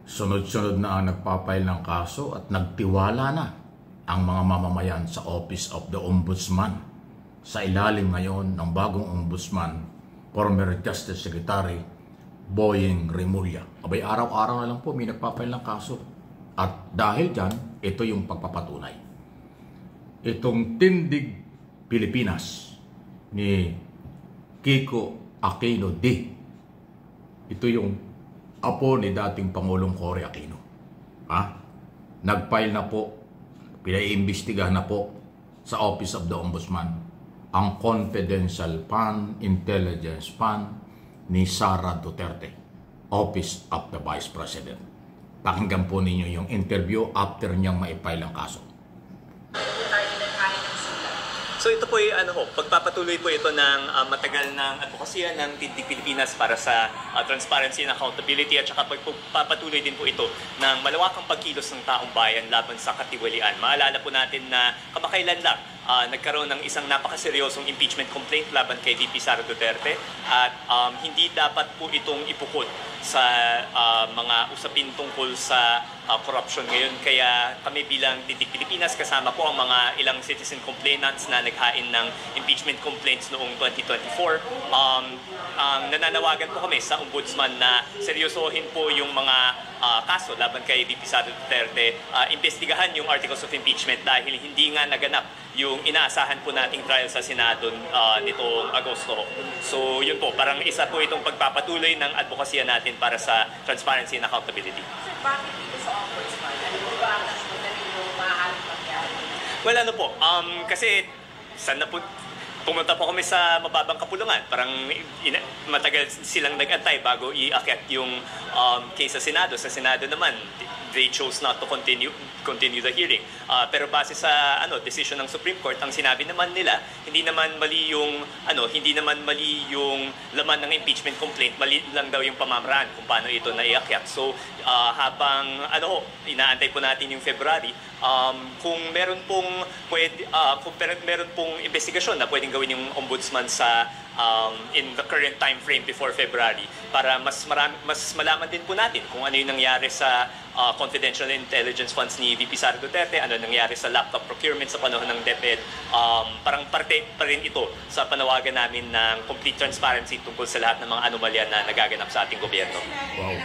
Sunod-sunod na ang nagpapail ng kaso at nagtiwala na ang mga mamamayan sa Office of the Ombudsman sa ilalim ngayon ng bagong Ombudsman, former Justice Secretary Boying Remulla. Abay, araw-araw na lang po may nagpapail ng kaso. At dahil dyan, ito yung pagpapatunay. Itong Tindig Pilipinas ni Kiko Aquino D. Ito yung apo ni dating Pangulong Cory Aquino. Nag-file na po, pinaiimbestigahan na po sa Office of the Ombudsman ang confidential fund, intelligence fund ni Sara Duterte, Office of the Vice President. Pakinggan po ninyo yung interview after niyang maipile ang kaso. So ito po ay pagpapatuloy po ito ng matagal ng advokasya ng Tindig Pilipinas para sa transparency and accountability, at saka pagpapatuloy din po ito ng malawakang pagkilos ng taong bayan laban sa katiwalian. Maalala po natin na kamakailan lang nagkaroon ng isang napakaseryosong impeachment complaint laban kay VP Sara Duterte, at hindi dapat po itong ipukod sa mga usapin tungkol sa corruption ngayon. Kaya kami bilang Tindig Pilipinas, kasama po ang mga ilang citizen complainants na naghain ng impeachment complaints noong 2024. Nananawagan po kami sa Ombudsman na seryosohin po yung mga kaso laban kay VP Sara Duterte, imbestigahan yung articles of impeachment dahil hindi nga naganap yung inaasahan po nating trial sa Senado nitong Agosto. So yun po, parang isa po itong pagpapatuloy ng advokasya natin para sa transparency and accountability. Sir, bakit dito sa Ombudsman? Ano ba ang mas madali yung maaaring mangyari? Well, kasi sana po pumunta po kami sa mababang kapulungan. Parang matagal silang nag-antay bago iakyat yung case sa Senado. Sa Senado naman, they chose not to continue the hearing. Pero base sa decision ng Supreme Court, ang sinabi naman nila, hindi naman mali yung laman ng impeachment complaint, mali lang daw yung pamamaraan kung paano ito naiakyat. So habang inaantay po natin yung February, kung meron pong investigasyon na pwedeng gawin yung Ombudsman sa in the current time frame before February, para mas malaman din po natin kung ano yung nangyari sa confidential intelligence funds ni VP Sara Duterte, ano nangyari sa laptop procurement sa panahon ng DepEd. Parang parte pa rin ito sa panawagan namin ng complete transparency tungkol sa lahat ng mga anomalya na nagaganap sa ating gobyerno. Wow,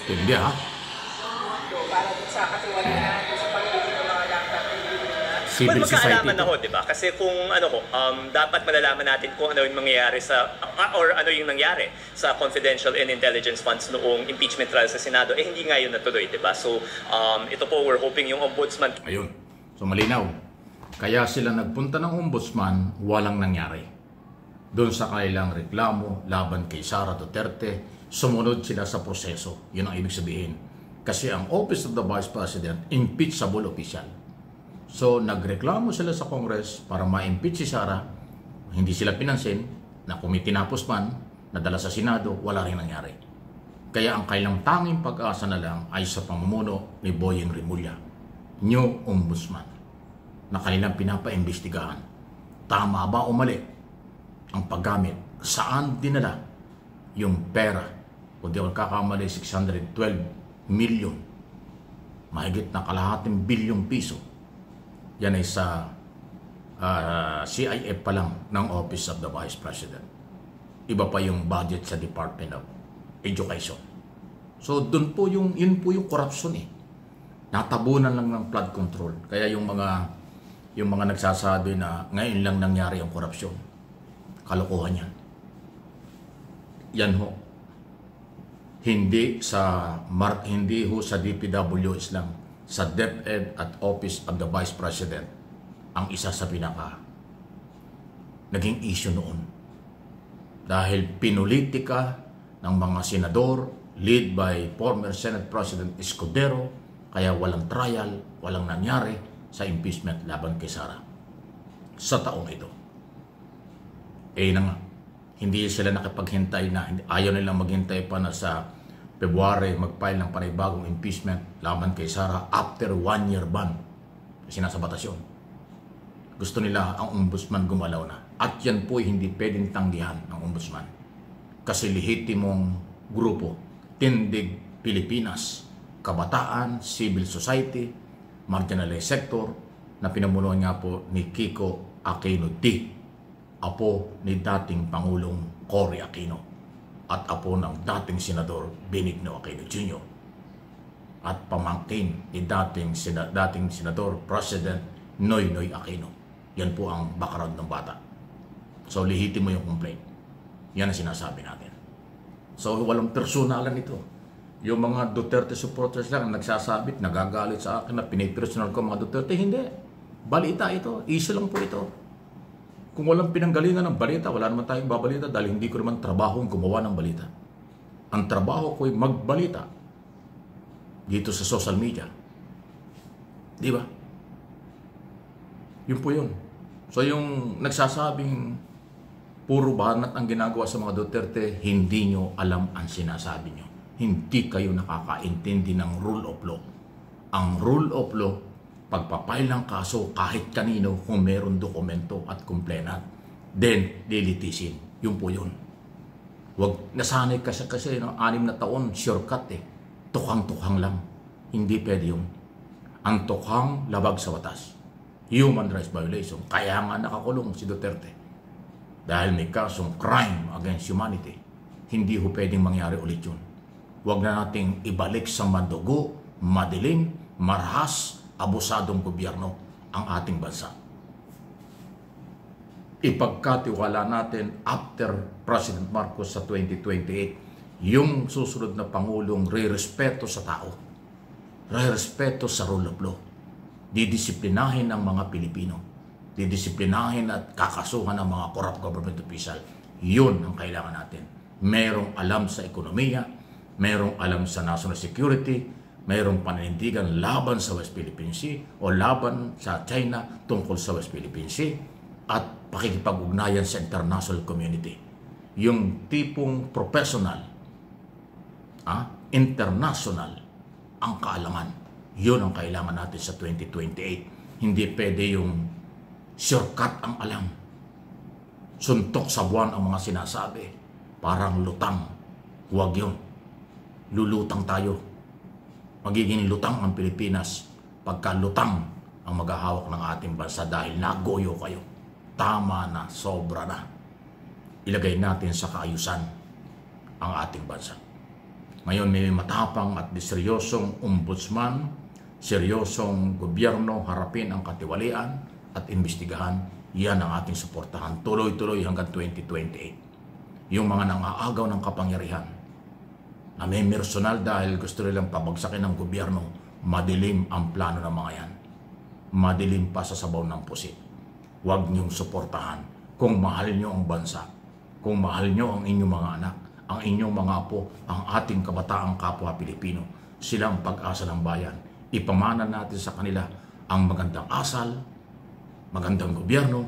hindi Para sa katiwalian, sa pagiging ng mga laptop. Civil society. Magkaalaman ako, di ba? Kasi kung dapat malalaman natin kung ano yung mangyayari or ano yung nangyari sa confidential and intelligence funds noong impeachment trial sa Senado, hindi nga yun natuloy, di ba? So, ito po, we're hoping yung Ombudsman. Ayun. So, malinaw. Kaya sila nagpunta ng Ombudsman, walang nangyari. Doon sa kanilang reklamo laban kay Sara Duterte, sumunod sila sa proseso. Yun ang ibig sabihin. Kasi ang Office of the Vice President, impeachable official. So, nagreklamo sila sa Congress para ma-impeach si Sara. Hindi sila pinansin na kung may tinapos man, nadala sa Senado, wala rin nangyari. Kaya ang kailang tanging pag-asa na lang ay sa pamumuno ni Boying Remulla, new Ombudsman, na kanilang pinapaimbestigahan. Tama ba o mali ang paggamit? Saan dinala yung pera? Kung di ako kakamali, 612 million. Mahigit na kalahating bilyong piso. Yan ay sa CIF pa lang ng Office of the Vice President. Iba pa yung budget sa Department of Education. So yun po yung corruption Natabunan lang ng flood control. Kaya yung mga nagsasabi na ngayon lang nangyari ang korupsyon, kalokohan yan. Yan ho. Hindi ho sa DPWH lang, sa DepEd at Office of the Vice President ang isa sa naging issue noon. Dahil pinulitika ng mga senador, lead by former Senate President Escudero, kaya walang trial, walang nangyari sa impeachment laban kay Sara sa taong ito. Hindi sila nakapaghintay na, ayaw nilang maghintay pa na sa February mag-file ng panibagong impeachment laban kay Sara after 1-year ban. Kasi nasa batas yun. Gusto nila ang Ombudsman gumalaw na. At yan po hindi pwedeng tanggihan ng Ombudsman. Kasi lehitimong grupo, Tindig Pilipinas, kabataan, civil society, marginalized sector na pinamunuan nga po ni Kiko Aquino D, apo ni dating Pangulong Cory Aquino at apo ng dating Senador Benigno Aquino Jr. at pamangkin ni dating Senador President Noynoy Aquino. Yan po ang background ng bata. So lihitin mo yung complaint. Yan ang sinasabi natin. So walang personalan ito. Yung mga Duterte supporters lang nagsasabit, nagagalit sa akin na pinipersonal ko mga Duterte. Hindi. Balita ito. Issue lang po ito. Kung walang pinanggalingan ng balita, wala naman tayong babalita dahil hindi ko naman trabahong gumawa ng balita. Ang trabaho ko ay magbalita dito sa social media. Di ba? Yun po yun. So yung nagsasabing puro banat ang ginagawa sa mga Duterte, hindi nyo alam ang sinasabi nyo. Hindi kayo nakakaintindi ng rule of law. Ang rule of law, pagpapail ng kaso kahit kanino kung meron dokumento at complainant, then lilitisin. Yun po yun. Wag, nasanay kasi no, 6 na taon, shortcut eh. Tukhang-tukhang lang. Hindi pwede yun. Ang tukhang labag sa batas. Human rights violation. Kaya nga nakakulong si Duterte. Dahil may kasong crime against humanity. Hindi ho pwedeng mangyari ulit yun. Huwag na nating ibalik sa madugo, madilim, marahas, abusadong gobyerno ang ating bansa. Ipagkatiwala natin after President Marcos sa 2028, yung susunod na Pangulong re-respeto sa tao, re-respeto sa rule of law, didisiplinahin ang mga Pilipino, didisiplinahin at kakasuhan ang mga corrupt government official. Yun ang kailangan natin. Merong alam sa ekonomiya, merong alam sa national security, mayroong paninindigan laban sa West Philippine Sea o laban sa China tungkol sa West Philippine Sea at pakikipag-ugnayan sa international community. Yung tipong professional, international ang kaalaman. Yun ang kailangan natin sa 2028. Hindi pwede yung shortcut ang alam. Suntok sa buwan ang mga sinasabi. Parang lutang. Huwag yun. Lulutang tayo. Magiging lutang ang Pilipinas pagka lutang ang maghahawak ng ating bansa dahil nagoyo kayo. Tama na, sobra na. Ilagay natin sa kaayusan ang ating bansa. Ngayon may matapang at seryosong ombudsman, seryosong gobyerno, harapin ang katiwalian at imbestigahan. Yan ang ating suportahan tuloy-tuloy hanggang 2028. Yung mga nangaagaw ng kapangyarihan na may personal dahil gusto nilang pabagsakin ng gobyerno, madilim ang plano ng mga yan. Madilim pa sa sabaw ng pusit. Huwag niyong suportahan kung mahal niyo ang bansa, kung mahal niyo ang inyong mga anak, ang inyong mga apo, ang ating kabataang kapwa Pilipino. Silang pag-asa ng bayan. Ipamana natin sa kanila ang magandang asal, magandang gobyerno,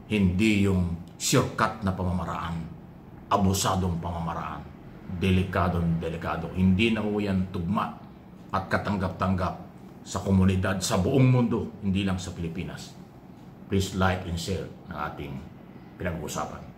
hindi yung shortcut na pamamaraan, abusadong pamamaraan. Delikado. Hindi na yan tugma at katanggap-tanggap sa komunidad, sa buong mundo, hindi lang sa Pilipinas. Please like and share ng ating pinag-uusapan.